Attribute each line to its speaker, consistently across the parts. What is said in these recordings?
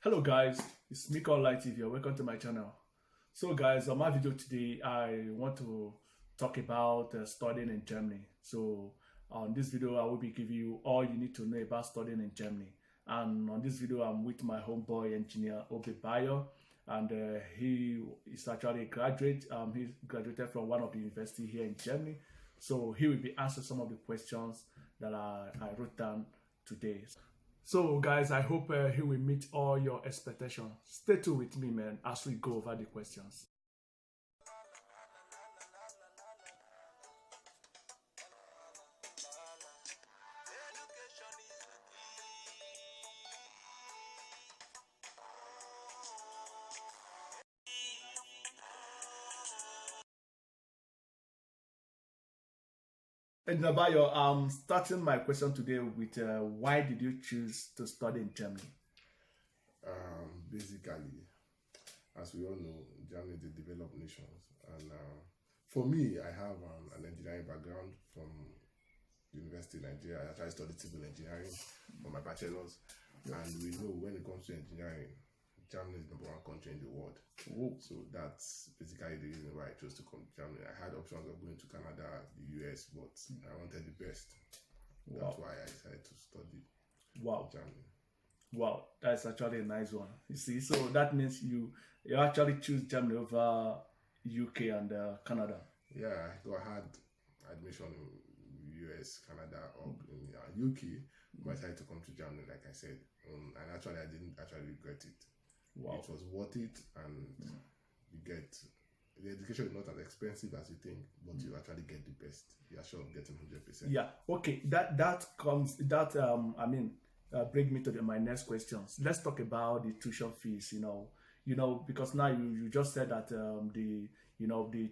Speaker 1: Hello guys, it's Miko Online TV. Welcome to my channel. So guys, on my video today, I want to talk about studying in Germany. So on this video, I will be giving you all you need to know about studying in Germany. And on this video, I'm with my homeboy engineer, Bayo, and he is actually a graduate. He graduated from one of the universities here in Germany. So he will be answering some of the questions that I wrote down today. So guys, I hope he will meet all your expectations. Stay tuned with me, man, as we go over the questions. And Bayo, I'm starting my question today with why did you choose to study in Germany?
Speaker 2: Basically, as we all know, Germany is a developed nation, and for me, I have an engineering background from University in Nigeria. I actually studied civil engineering for my bachelor's, and we know when it comes to engineering, Germany is the #1 country in the world.
Speaker 1: Ooh.
Speaker 2: So that's basically the reason why I chose to come to Germany. I had options of going to Canada, the US, but I wanted the best. That's why I decided to study Germany.
Speaker 1: Wow, that's actually a nice one. You see, so that means you actually choose Germany over UK and Canada.
Speaker 2: Yeah, I had admission in US, Canada, or in UK, but I decided to come to Germany, like I said. And actually, I didn't actually regret it.
Speaker 1: Wow.
Speaker 2: It was worth it, and you get the education is not as expensive as you think, but you actually get the best. You're sure of getting 100%.
Speaker 1: Yeah. Okay. Bring me to my next questions. Let's talk about the tuition fees. Because now you just said that the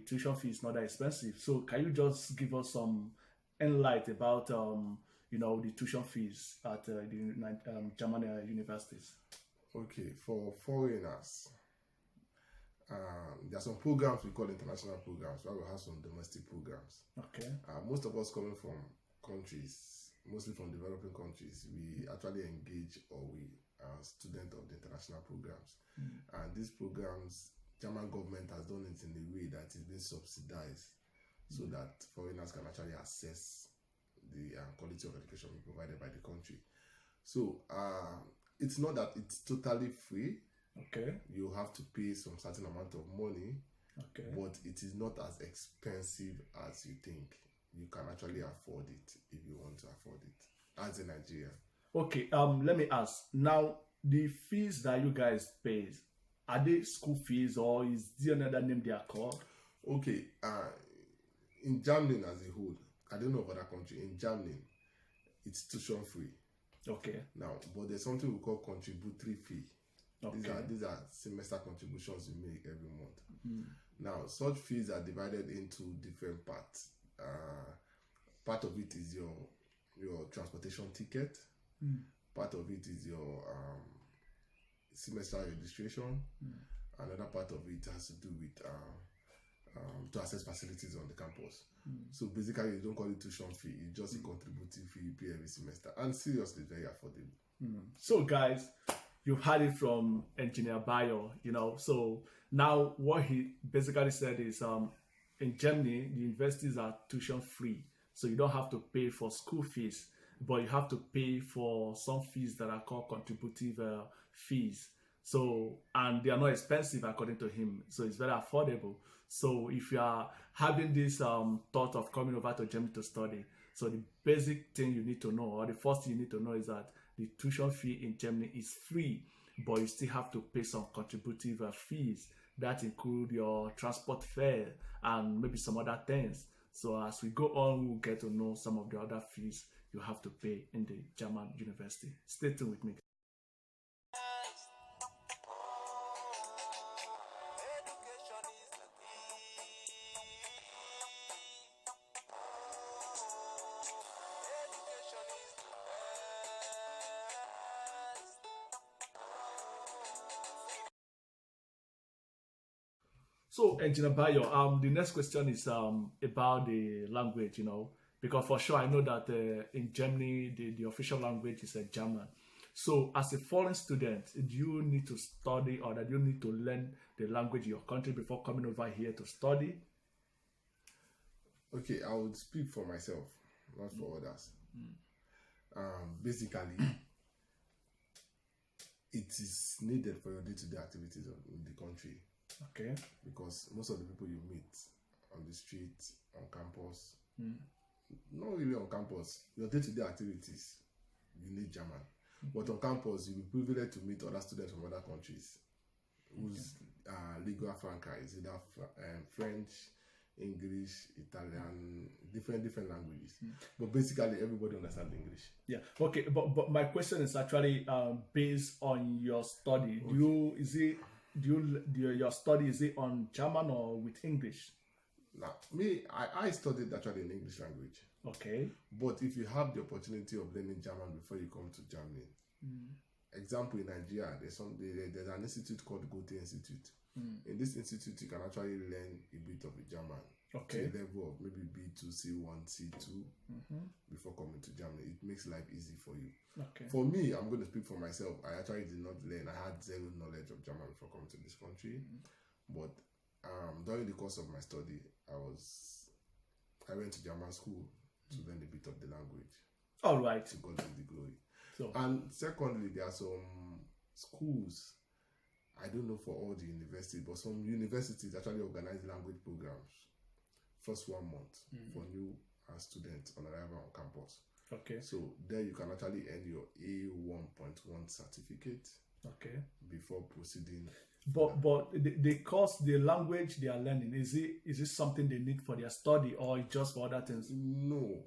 Speaker 1: tuition fee is not that expensive. So can you just give us some insight about the tuition fees at the German universities?
Speaker 2: Okay, for foreigners, there are some programs we call international programs, where we have some domestic programs.
Speaker 1: Okay.
Speaker 2: Most of us coming from countries, mostly from developing countries, we actually engage or we are students of the international programs. And these programs, German government has done it in a way that is being subsidized so that foreigners can actually access the quality of education provided by the country. So it's not that it's totally free.
Speaker 1: Okay.
Speaker 2: You have to pay some certain amount of money.
Speaker 1: Okay.
Speaker 2: But it is not as expensive as you think. You can actually afford it if you want to afford it, as in Nigeria.
Speaker 1: Okay. Let me ask now. The fees that you guys pay, are they school fees or is there another name they are called?
Speaker 2: Okay. In Germany as a whole, I don't know of other country. In Germany, it's tuition free.
Speaker 1: Okay.
Speaker 2: Now, but there's something we call contributory fee.
Speaker 1: Okay.
Speaker 2: These are semester contributions you make every month. Now, such fees are divided into different parts. Part of it is your transportation ticket. Part of it is your semester registration. Another part of it has to do with to access facilities on the campus. So basically, you don't call it tuition fee. It's just a contributing fee you pay every semester. And seriously, very affordable.
Speaker 1: So guys, you've heard it from Engineer Bayo, So now what he basically said is in Germany, the universities are tuition free. So you don't have to pay for school fees, but you have to pay for some fees that are called contributive fees. So, and they are not expensive according to him. So it's very affordable. So if you are having this thought of coming over to Germany to study, so the basic thing you need to know, or the first thing you need to know, is that the tuition fee in Germany is free, but you still have to pay some contributive fees that include your transport fare and maybe some other things. So as we go on, we'll get to know some of the other fees you have to pay in the German university. Stay tuned with me. So, Engineer Bayo, the next question is about the language, because for sure I know that in Germany the official language is German. So, as a foreign student, do you need to study or do you need to learn the language in your country before coming over here to study?
Speaker 2: Okay, I would speak for myself, not for others. Basically, it is needed for your day-to-day activities in the country.
Speaker 1: Okay.
Speaker 2: Because most of the people you meet on the street, on campus, not really on campus, your day-to-day activities, you need German. But on campus, you'll be privileged to meet other students from other countries whose lingua franca is either French, English, Italian, different languages. But basically, everybody understands English.
Speaker 1: Yeah. Okay. But my question is actually based on your study. Okay. Your study, is it on German or with English?
Speaker 2: Now, I studied actually in English language.
Speaker 1: Okay.
Speaker 2: But if you have the opportunity of learning German before you come to Germany, example in Nigeria, there's an institute called Goethe Institute. In this institute, you can actually learn a bit of the German to a level of maybe B2, C1, C2 before coming to Germany. It makes life easy for you.
Speaker 1: Okay.
Speaker 2: For me, I'm going to speak for myself. I actually did not learn. I had zero knowledge of German before coming to this country. But during the course of my study, I went to German school to learn a bit of the language.
Speaker 1: All right.
Speaker 2: To God be the glory.
Speaker 1: So,
Speaker 2: and secondly, there are some schools, I don't know for all the universities, but some universities actually organize language programs first 1 month for new students on arrival on campus.
Speaker 1: Okay.
Speaker 2: So there you can actually earn your A1.1 certificate.
Speaker 1: Okay.
Speaker 2: Before proceeding.
Speaker 1: But the language they are learning, is it something they need for their study or just for other things?
Speaker 2: No.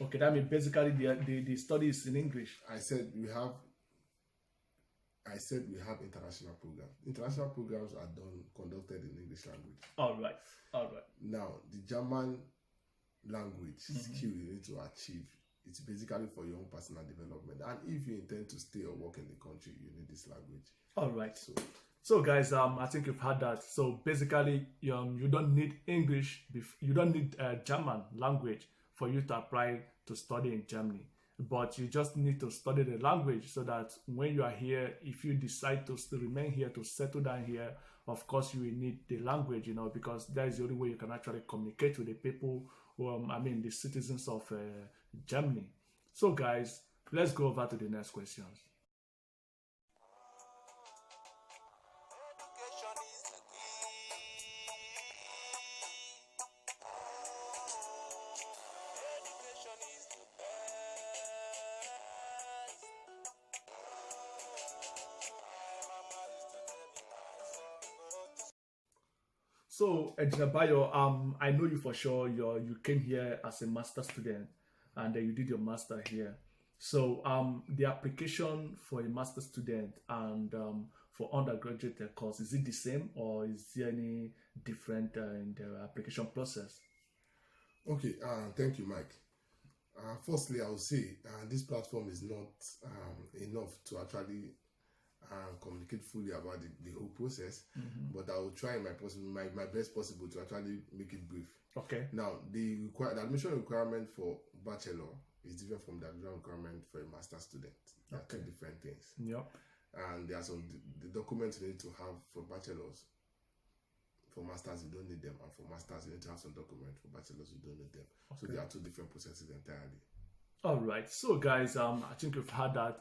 Speaker 1: Okay, that means basically the study is in English.
Speaker 2: I said we have international programs. International programs are conducted in English language.
Speaker 1: All right.
Speaker 2: Now, the German language skill you need to achieve, it's basically for your own personal development. And if you intend to stay or work in the country, you need this language.
Speaker 1: All right. So guys, I think you've heard that. So basically, you don't need English, you don't need German language for you to apply to study in Germany. But you just need to study the language so that when you are here, if you decide to remain here, to settle down here, of course you will need the language, because that is the only way you can actually communicate with the people, the citizens of Germany. So guys, let's go over to the next questions. So, Engineer Bayo, I know you for sure. You came here as a master student, and you did your master here. So, the application for a master student and for undergraduate course, is it the same or is there any different in the application process?
Speaker 2: Okay, thank you, Mike. Firstly, I would say this platform is not enough to actually communicate fully about the whole process, but I will try my best possible to actually make it brief.
Speaker 1: Okay.
Speaker 2: Now, the admission requirement for bachelor is different from the admission requirement for a master student. They are two different things.
Speaker 1: Yep.
Speaker 2: And there are some the documents you need to have for bachelors. For masters, you don't need them, and for masters, you need to have some documents. For bachelors, you don't need them. Okay. So there are two different processes entirely. All
Speaker 1: right. So, guys, I think you've heard that.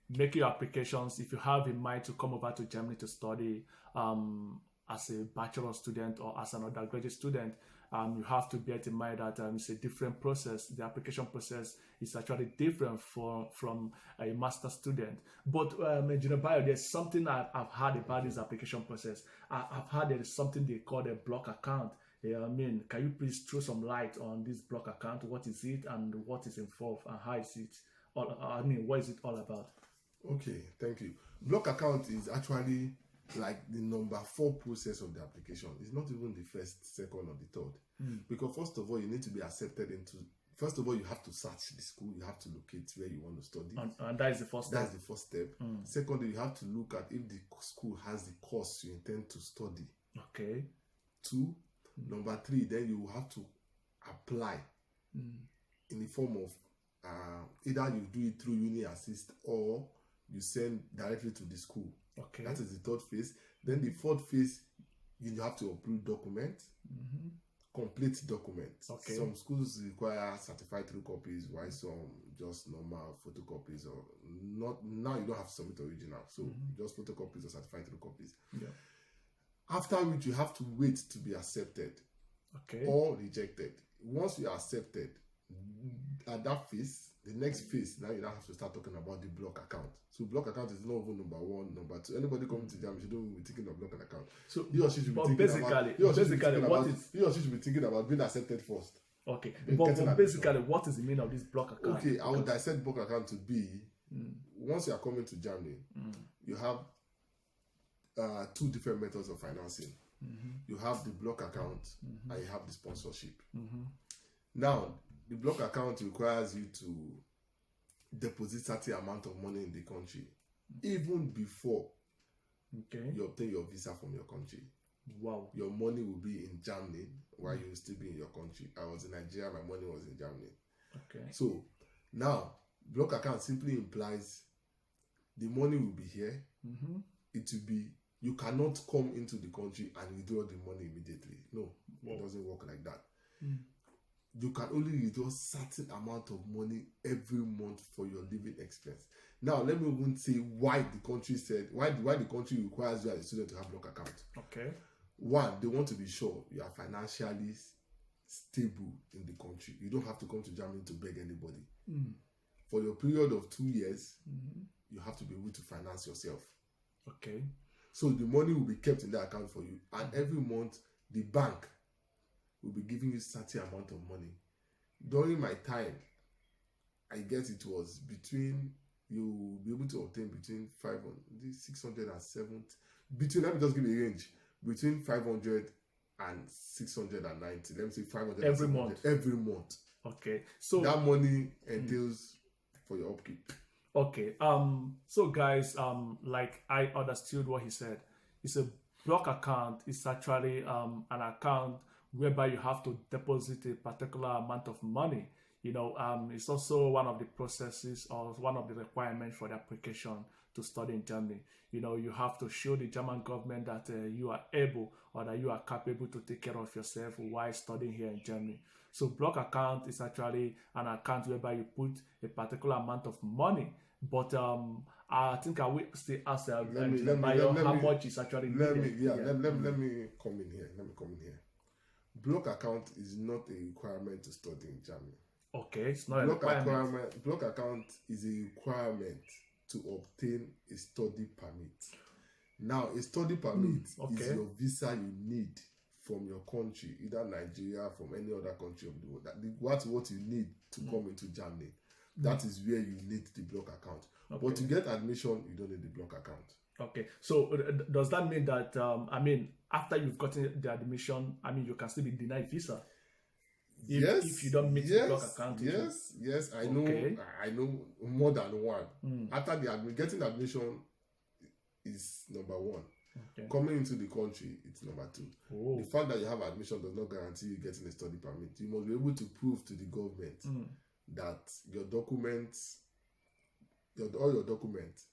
Speaker 1: Make your applications if you have in mind to come over to Germany to study as a bachelor student or as an undergraduate student. You have to bear in mind that it's a different process. The application process is actually different from a master student. But Engineer Bayo, there's something I've heard about this application process. I've heard there is something they call a block account. Can you please throw some light on this block account? What is it and what is involved and how is it? What is it all about?
Speaker 2: Okay, thank you. Block account is actually like the number 4 process of the application. It's not even the first, second, or the third. Because first of all, you need to be accepted into. First of all, you have to search the school. You have to locate where you want to study.
Speaker 1: And that is the first step.
Speaker 2: That's the first step. Secondly, you have to look at if the school has the course you intend to study.
Speaker 1: Okay.
Speaker 2: 2. Number 3, then you have to apply in the form of either you do it through uni assist or you send directly to the school.
Speaker 1: Okay.
Speaker 2: That is the third phase. Then the fourth phase, you have to upload documents, complete documents.
Speaker 1: Okay.
Speaker 2: Some schools require certified true copies, while some just normal photocopies, or not. Now you don't have to submit original, so just photocopies or certified true copies.
Speaker 1: Yeah.
Speaker 2: After which you have to wait to be accepted,
Speaker 1: okay,
Speaker 2: or rejected. Once you are accepted, at that phase, the next phase, now you now have to start talking about the block account. So block account is not even number one, number two. Anybody coming to jam, you don't be thinking of block account. So he or she should be thinking about he or she should be thinking about being accepted first.
Speaker 1: Okay, but basically, what is the meaning of this block account?
Speaker 2: Okay, I would dissect block account to be once you are coming to Germany, you have two different methods of financing. You have the block account and you have the sponsorship. Now, the block account requires you to deposit certain amount of money in the country even before you obtain your visa from your country.
Speaker 1: Wow.
Speaker 2: Your money will be in Germany while you will still be in your country. I was in Nigeria, my money was in Germany.
Speaker 1: Okay.
Speaker 2: So now, block account simply implies the money will be here. It will be, you cannot come into the country and withdraw the money immediately. No, it doesn't work like that. You can only withdraw certain amount of money every month for your living expense. Now, let me even say why the country requires you as a student to have block account.
Speaker 1: Okay.
Speaker 2: One, they want to be sure you are financially stable in the country. You don't have to come to Germany to beg anybody. For your period of 2 years, you have to be able to finance yourself.
Speaker 1: Okay.
Speaker 2: So the money will be kept in the account for you, and every month the bank will be giving you certain amount of money. During my time, I guess it was between, you'll be able to obtain between 500, 670, between, let me just give you a range, between 500 and 690. Let me say 500
Speaker 1: every month.
Speaker 2: Every month.
Speaker 1: Okay. So
Speaker 2: that money entails for your upkeep.
Speaker 1: Okay. So guys, like I understood what he said. It's a block account. It's actually an account whereby you have to deposit a particular amount of money. You know, it's also one of the processes or one of the requirements for the application to study in Germany. You know, you have to show the German government that you are able or that you are capable to take care of yourself while studying here in Germany. So block account is actually an account whereby you put a particular amount of money. But I think I will still ask Bayo how much is actually needed.
Speaker 2: Let me come in here. Block account is not a requirement to study in Germany.
Speaker 1: Okay, it's not a requirement.
Speaker 2: Block account is a requirement to obtain a study permit. Now, a study permit is your visa you need from your country, either Nigeria, from any other country of the world. What you need to come into Germany. That is where you need the block account. Okay. But to get admission, you don't need the block account.
Speaker 1: Okay. So does that mean that, after you've gotten the admission, you can still be denied visa? If you don't meet the block account.
Speaker 2: Yes. I know more than one. After getting admission is number one. Okay. Coming into the country, it's number two. The fact that you have admission does not guarantee you getting a study permit. You must be able to prove to the government that your documents, all your documents,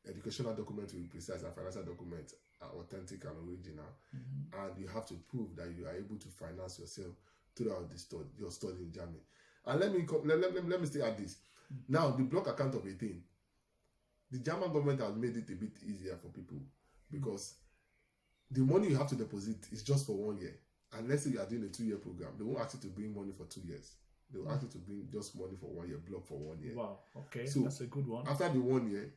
Speaker 2: educational documents to be precise and financial documents are authentic and original, and you have to prove that you are able to finance yourself throughout your study in Germany. And let me still add this. Now, the block account of a thing, the German government has made it a bit easier for people because the money you have to deposit is just for 1 year. And let's say you are doing a 2-year program, they won't ask you to bring money for 2 years. They will ask you to bring just money for 1 year, block for 1 year.
Speaker 1: Wow, okay,
Speaker 2: so
Speaker 1: that's a good one.
Speaker 2: After the 1 year,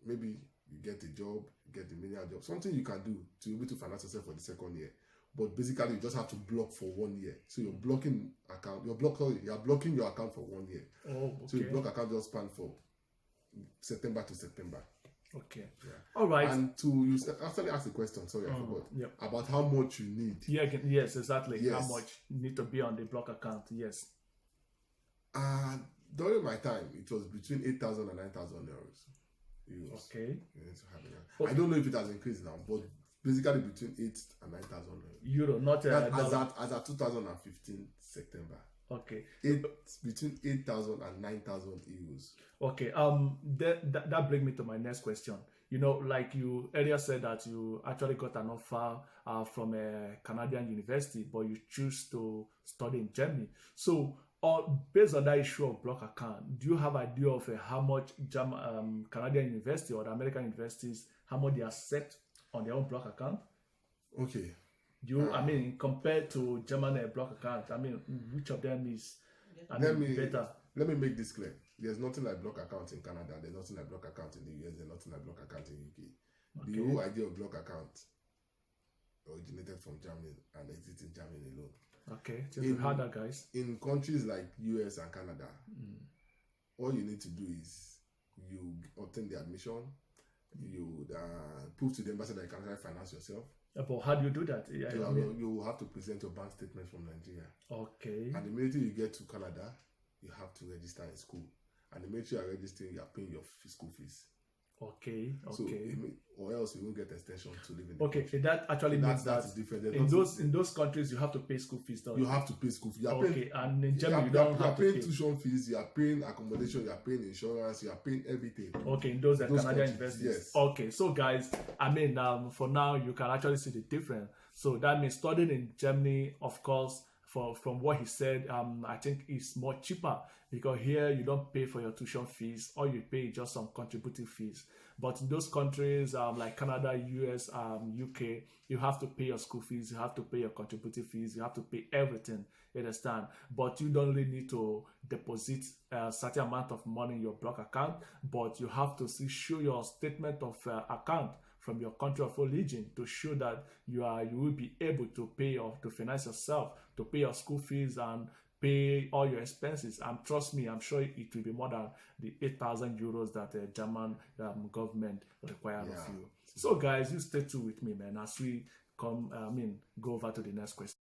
Speaker 2: maybe you get a job, you get the menial job, something you can do to be able to finance yourself for the second year. But basically, you just have to block for 1 year. So you're blocking you're blocking your account for 1 year.
Speaker 1: Oh, okay.
Speaker 2: So your block account just span for September to September.
Speaker 1: Okay. Yeah. All right.
Speaker 2: And you actually asked a question, sorry, I forgot.
Speaker 1: Yep.
Speaker 2: About how much you need.
Speaker 1: Yeah, yes, exactly. Yes. How much you need to be on the block account, yes.
Speaker 2: During my time, it was between 8,000 and 9,000 euros.
Speaker 1: Okay.
Speaker 2: I don't know if it has increased now, but basically between 8 and 9,000
Speaker 1: euro, not
Speaker 2: as at 2015 September.
Speaker 1: Okay.
Speaker 2: Between 8,000 and 9,000 euros.
Speaker 1: Okay. That brings me to my next question. You know, like you earlier said that you actually got an offer from a Canadian university, but you choose to study in Germany. So, based on that issue of block account, do you have idea of how much Canadian university or the American universities, how much they accept on their own block account?
Speaker 2: Okay.
Speaker 1: I mean, compared to German block account, I mean, which of them is, better?
Speaker 2: Let me make this clear. There's nothing like block account in Canada. There's nothing like block account in the US. There's nothing like block account in UK. Okay. The whole idea of block account originated from Germany and exists in Germany alone.
Speaker 1: Okay, so you heard that, guys.
Speaker 2: In countries like US and Canada, all you need to do is you obtain the admission, you prove to the embassy that you can finance yourself.
Speaker 1: But how do you do that?
Speaker 2: You have to present your bank statement from Nigeria. Okay. And immediately you get to Canada, you have to register in school. And immediately you are registering, you are paying your school fees.
Speaker 1: Okay.
Speaker 2: So, or else you won't get extension to live in the
Speaker 1: country. That actually means that's different. In those countries, you have to pay school fees.
Speaker 2: You have to pay school fees.
Speaker 1: And in Germany, you don't have to pay.
Speaker 2: Tuition fees, you are paying accommodation, you are paying insurance, you are paying everything.
Speaker 1: Okay, in those Canadian universities. Yes. Okay, so guys, I mean, for now, you can actually see the difference. So that means studying in Germany, of course, from what he said, I think it's more cheaper because here you don't pay for your tuition fees, all you pay is just some contributing fees. But in those countries like Canada, US, UK, you have to pay your school fees, you have to pay your contributing fees, you have to pay everything, you understand? But you don't really need to deposit a certain amount of money in your block account, but you have to show your statement of account from your country of origin to show that you will be able to pay or to finance yourself, to pay your school fees and pay all your expenses. And trust me, I'm sure it will be more than the 8,000 euros that the German government requires of you. So guys, you stay tuned with me, man, as we go over to the next question.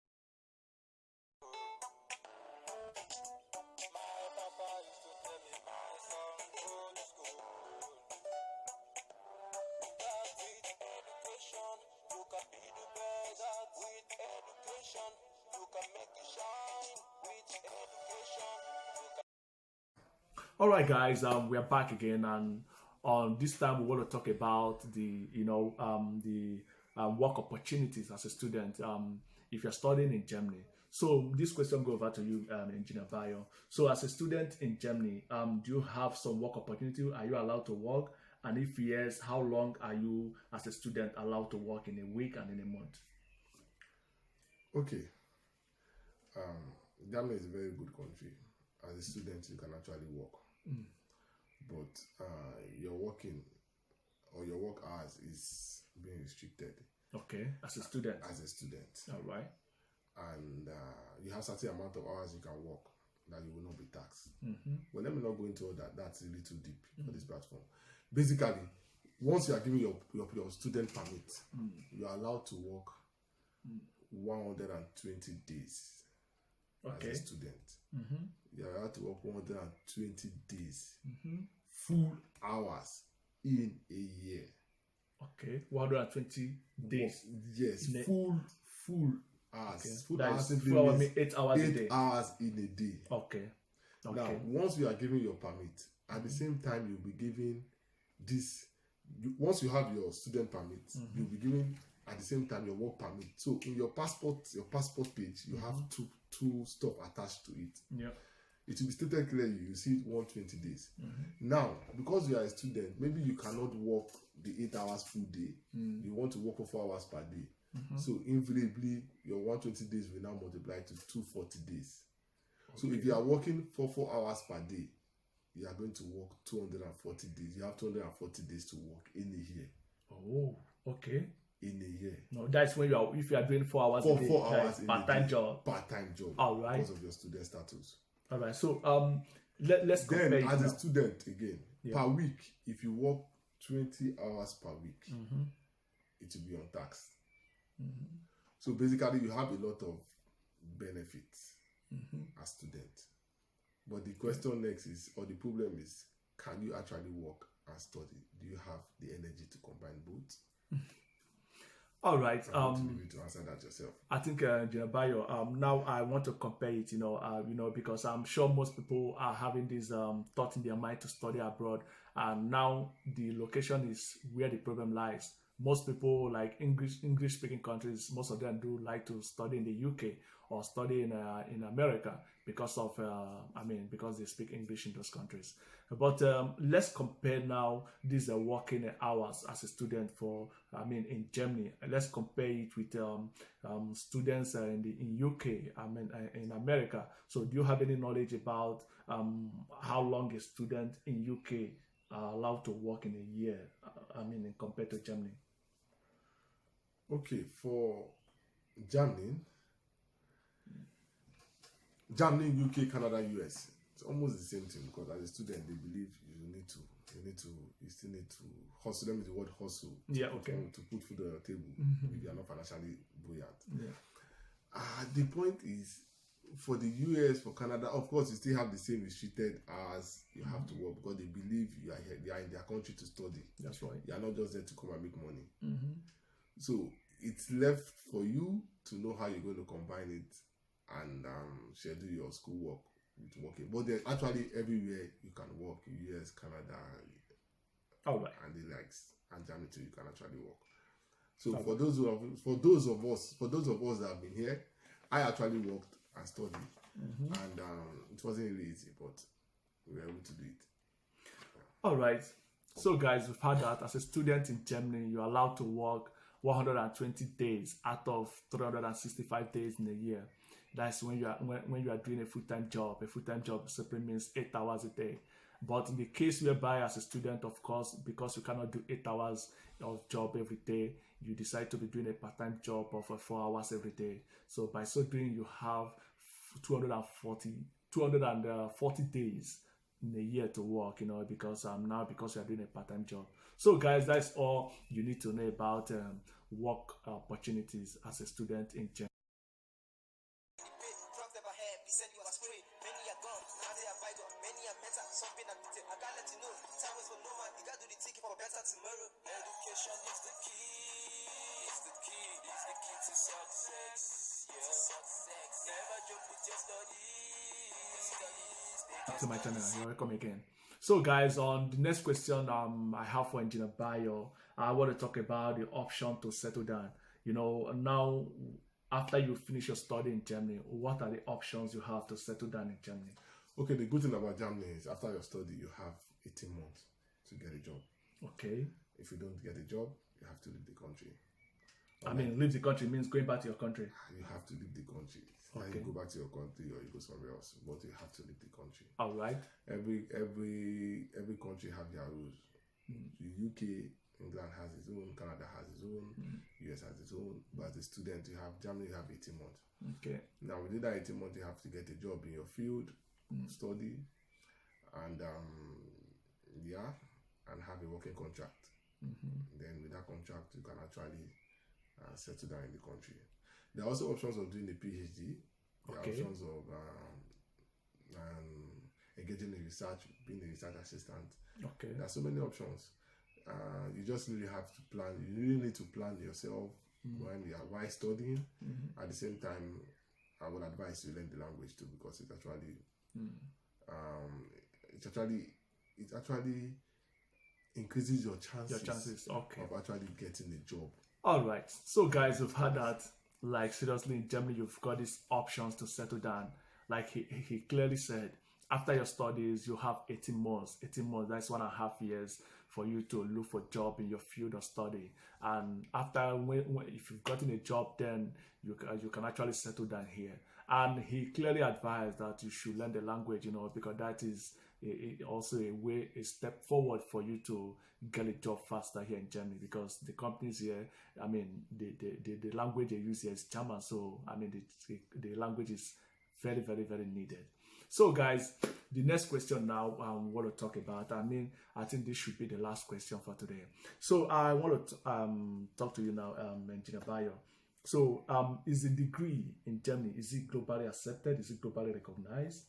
Speaker 1: All right, guys, we are back again, and on this time we want to talk about the work opportunities as a student if you're studying in Germany. So this question goes over to you, Engineer Bayo. So as a student in Germany, do you have some work opportunity? Are you allowed to work? And if yes, how long are you as a student allowed to work in a week and in a month?
Speaker 2: Okay. Germany is a very good country. As a student, you can actually work. But your working or your work hours is being restricted.
Speaker 1: Okay, as a student.
Speaker 2: All
Speaker 1: right.
Speaker 2: And you have certain amount of hours you can work that you will not be taxed. But let me not go into all that. That's a little deep for this platform. Basically, once you are given your student permit, you are allowed to work 120 days as a student. You are allowed to work 120 days, full hours in a year.
Speaker 1: Okay, 120 days.
Speaker 2: Yes, full hours.
Speaker 1: Okay.
Speaker 2: Full hours in
Speaker 1: 8 hours a day.
Speaker 2: 8 hours in a day.
Speaker 1: Okay.
Speaker 2: Now, once you are given your permit, at the same time you'll be given this. Once you have your student permit, you'll be given at the same time your work permit. So in your passport page, you have two stuff attached to it.
Speaker 1: Yeah.
Speaker 2: It will be stated clearly. You see it 120 days. Now, because you are a student, maybe you cannot work the 8 hours full day. You want to work for 4 hours per day. So invariably, your 120 days will now multiply to 240 days. Okay. So if you are working for 4 hours per day, you are going to work 240 days. You have 240 days to work in a year.
Speaker 1: Oh, okay.
Speaker 2: In a year.
Speaker 1: No, that's when if you are doing 4 hours
Speaker 2: a
Speaker 1: day.
Speaker 2: 4 hours
Speaker 1: part-time job.
Speaker 2: Part-time job.
Speaker 1: All right.
Speaker 2: Because of your student status.
Speaker 1: All right. So let's compare.
Speaker 2: Then as a student again, per week, if you work 20 hours per week, it will be untaxed. So basically, you have a lot of benefits as student. But the question next is, or the problem is, can you actually work and study? Do you have the energy to combine both?
Speaker 1: All right.
Speaker 2: I'm going to leave you to answer that yourself.
Speaker 1: I think, Bayo, now I want to compare it, because I'm sure most people are having this thought in their mind to study abroad, and now the location is where the problem lies. Most people, like English speaking countries, most of them do like to study in the UK or study in America because of because they speak English in those countries. But let's compare now these working hours as a student in Germany. Let's compare it with students in UK, in America. So do you have any knowledge about how long a student in UK are allowed to work in a year? Compared to Germany.
Speaker 2: Okay, for Germany, UK, Canada, US, it's almost the same thing, because as a student they believe you still need to hustle. Them is the word hustle.
Speaker 1: Yeah, okay.
Speaker 2: To put food on your table if you are not financially buoyant.
Speaker 1: Yeah.
Speaker 2: The point is, for the US, for Canada, of course, you still have the same restricted hours you have to work, because they believe you are here, they are in their country to study.
Speaker 1: That's right.
Speaker 2: You are not just there to come and make money. So it's left for you to know how you're going to combine it and schedule your schoolwork with working. But there's actually everywhere you can work, US, Canada, and the likes, and Germany too, you can actually work. So for those of us that have been here, I actually worked and studied, and it wasn't really easy, but we were able to do it.
Speaker 1: All right. So guys, we've had that as a student in Germany, you're allowed to work 120 days out of 365 days in a year. That's when you are doing a full-time job. A full-time job simply means 8 hours a day. But in the case whereby as a student, of course, because you cannot do 8 hours of job every day, you decide to be doing a part-time job of 4 hours every day. So by so doing, you have 240 days in a year to work, because you are doing a part-time job. So guys, that's all you need to know about work opportunities as a student in Germany. To my channel, you're welcome again. So guys, on the next question I have for Engineer Bayo, I want to talk about the option to settle down. Now after you finish your study in Germany, what are the options you have to settle down in Germany?
Speaker 2: Okay, the good thing about Germany is after your study you have 18 months to get a job.
Speaker 1: Okay.
Speaker 2: If you don't get a job, you have to leave the country.
Speaker 1: Leave the country means going back to your country.
Speaker 2: You have to leave the country.
Speaker 1: Okay.
Speaker 2: You go back to your country or you go somewhere else, but you have to leave the country.
Speaker 1: All right.
Speaker 2: Every country have their rules. The UK, England has its own, Canada has its own, US has its own. But as a student, Germany, you have 18 months.
Speaker 1: Okay.
Speaker 2: Now within that 18 months, you have to get a job in your field, study, and and have a working contract. Then with that contract, you can actually settle down in the country. There are also options of doing a PhD. There are options of engaging in research, being a research assistant.
Speaker 1: Okay.
Speaker 2: There are so many options. You just really have to plan. You really need to plan yourself while studying. At the same time, I would advise you learn the language too, because it actually increases your chances of actually getting a job.
Speaker 1: All right. So guys, we've had that. Like seriously, in Germany, you've got these options to settle down. Like he clearly said, after your studies, you have 18 months. 18 months, that's 1.5 years for you to look for a job in your field of study. And after, if you've gotten a job, then you can actually settle down here. And he clearly advised that you should learn the language, because that is also a step forward for you to get a job faster here in Germany, because the companies here, the language they use here is German, so the language is very, very, very needed. So guys, the next question now I want to talk about, I think this should be the last question for today. So I want to talk to you now, Engineer Bayo. So is the degree in Germany, is it globally accepted? Is it globally recognized?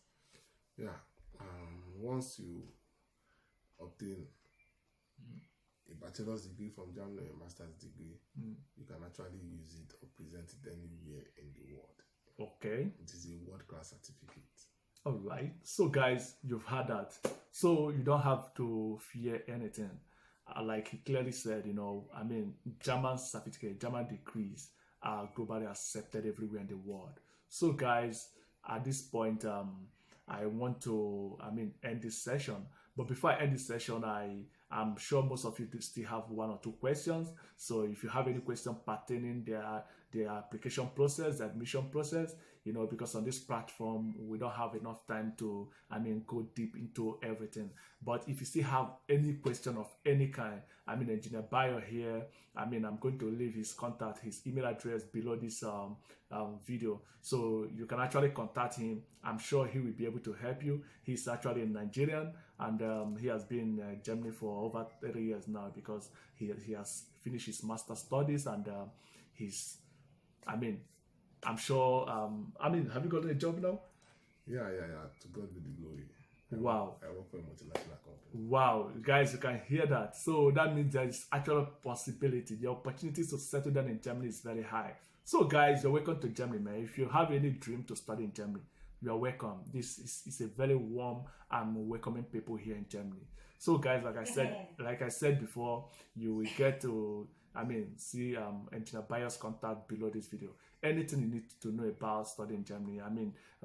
Speaker 2: Yeah. Once you obtain a bachelor's degree from Germany or a master's degree, you can actually use it or present it anywhere in the world.
Speaker 1: Okay.
Speaker 2: It is a world-class certificate.
Speaker 1: All right. So, guys, you've heard that. So you don't have to fear anything. Like he clearly said, I mean, German certificate, German degrees are globally accepted everywhere in the world. So, guys, at this point, I want to, end this session. But before I end this session, I'm sure most of you do still have one or two questions. So if you have any question pertaining their application process, the admission process, because on this platform, we don't have enough time to, go deep into everything. But if you still have any question of any kind, Engineer Bayo here, I'm going to leave his contact, his email address below this video. So you can actually contact him. I'm sure he will be able to help you. He's actually a Nigerian, and he has been in Germany for over 30 years now, because he has finished his master studies, and I'm sure, have you gotten a job now?
Speaker 2: Yeah. To God be the glory.
Speaker 1: Wow.
Speaker 2: I work for a multinational company.
Speaker 1: Wow. Guys, you can hear that. So that means there is actual possibility. The opportunities to settle down in Germany is very high. So guys, you're welcome to Germany, man. If you have any dream to study in Germany, you are welcome. This is a very warm and welcoming people here in Germany. So guys, like I said before, you will get to see Engineer Bayo's contact below this video. Anything you need to know about studying in Germany,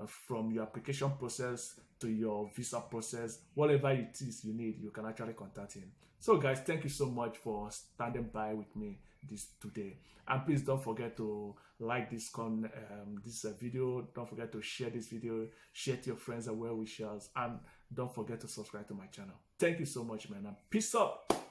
Speaker 1: from your application process to your visa process, whatever it is you need, you can actually contact him. So guys, thank you so much for standing by with me today, and please don't forget to like this video. Don't forget to share this video, share to your friends and well wishers, and don't forget to subscribe to my channel. Thank you so much, man, and peace up.